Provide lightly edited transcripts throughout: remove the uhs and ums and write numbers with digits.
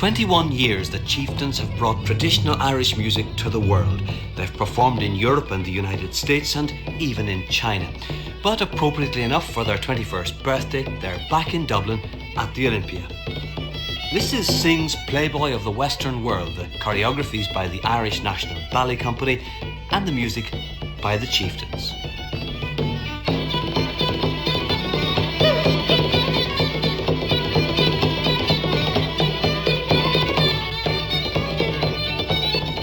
21 years, the Chieftains have brought traditional Irish music to the world. They've performed in Europe and the United States and even in China. But appropriately enough, for their 21st birthday, they're back in Dublin at the Olympia. This is Synge's Playboy of the Western World, the choreographies by the Irish National Ballet Company and the music by the Chieftains.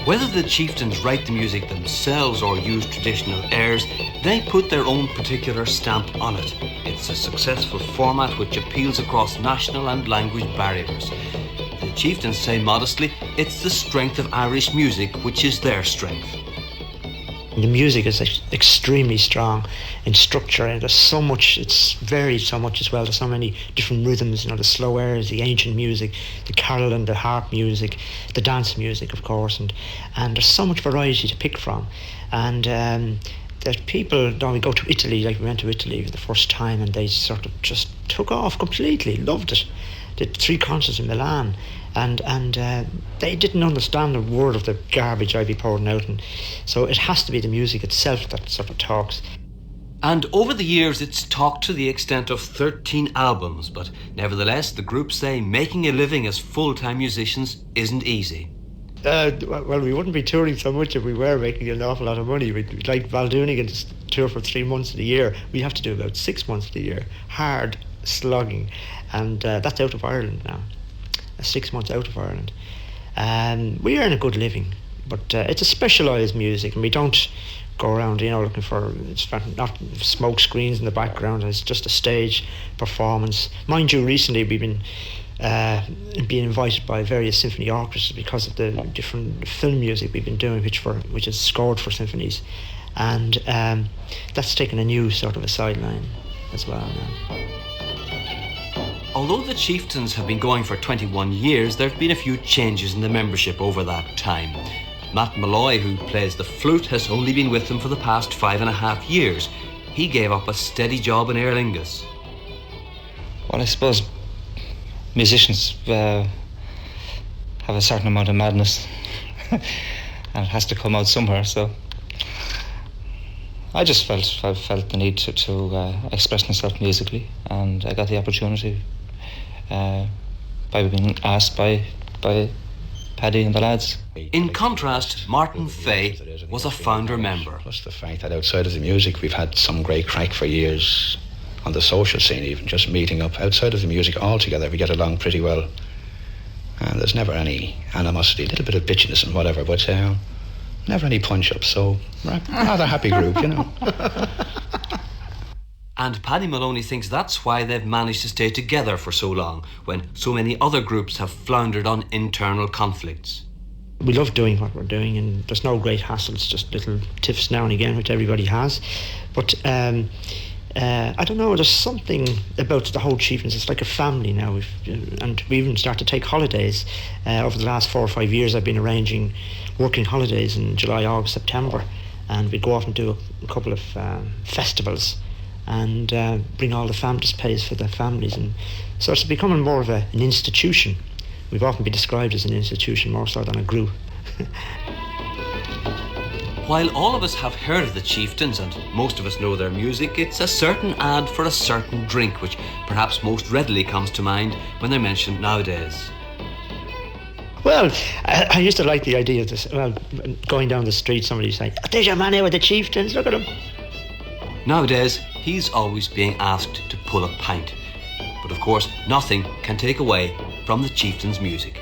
Whether the Chieftains write the music themselves or use traditional airs, they put their own particular stamp on it. It's a successful format which appeals across national and language barriers. The Chieftains say modestly, it's the strength of Irish music which is their strength. The music is extremely strong in structure, and there's so much, it's varied so much as well. There's so many different rhythms, the slow airs, the ancient music, the carol and the harp music, the dance music, of course, and there's so much variety to pick from. And there's people, we go to Italy, like we went to Italy for the first time, and they sort of just took off completely, loved it. Did 3 concerts in Milan, and they didn't understand a word of the garbage I'd be pouring out, and so it has to be the music itself that sort of talks. And over the years it's talked to the extent of 13 albums, but nevertheless the group say making a living as full-time musicians isn't easy. Well, we wouldn't be touring so much if we were making an awful lot of money. We'd like Baldoonigan to tour for 3 months of the year. We have to do about 6 months of the year, hard slugging, and that's out of Ireland now. 6 months out of Ireland. We earn a good living, but it's a specialised music, and we don't go around, looking for, it's not smoke screens in the background. It's just a stage performance. Mind you, recently we've been being invited by various symphony orchestras because of the different film music we've been doing, which is scored for symphonies, and that's taken a new sort of a sideline as well now. Although the Chieftains have been going for 21 years, there have been a few changes in the membership over that time. Matt Malloy, who plays the flute, has only been with them for the past 5.5 years. He gave up a steady job in Aer Lingus. Well, I suppose musicians have a certain amount of madness and it has to come out somewhere, so I just felt the need to express myself musically, and I got the opportunity by being asked by Paddy and the lads. In contrast, Martin Fay was a founder member. Plus the fact that outside of the music we've had some great crack for years on the social scene, even just meeting up outside of the music all together, we get along pretty well, and there's never any animosity, a little bit of bitchiness and whatever, but never any punch-ups, so rather happy group, And Paddy Maloney thinks that's why they've managed to stay together for so long, when so many other groups have floundered on internal conflicts. We love doing what we're doing, and there's no great hassles, just little tiffs now and again, which everybody has. But I don't know, there's something about the whole Chieftains. It's like a family now, and we even start to take holidays. Over the last 4 or 5 years I've been arranging working holidays in July, August, September, and we go off and do a couple of festivals and bring all the families, pays for the families, and so it's becoming more of an institution. We've often been described as an institution more so than a group. While all of us have heard of the Chieftains and most of us know their music, it's a certain ad for a certain drink which perhaps most readily comes to mind when they're mentioned nowadays. Well, I used to like the idea of this, going down the street, somebody saying, "There's your man here with the Chieftains, look at him." Nowadays, he's always being asked to pull a pint. But of course, nothing can take away from the Chieftains' music.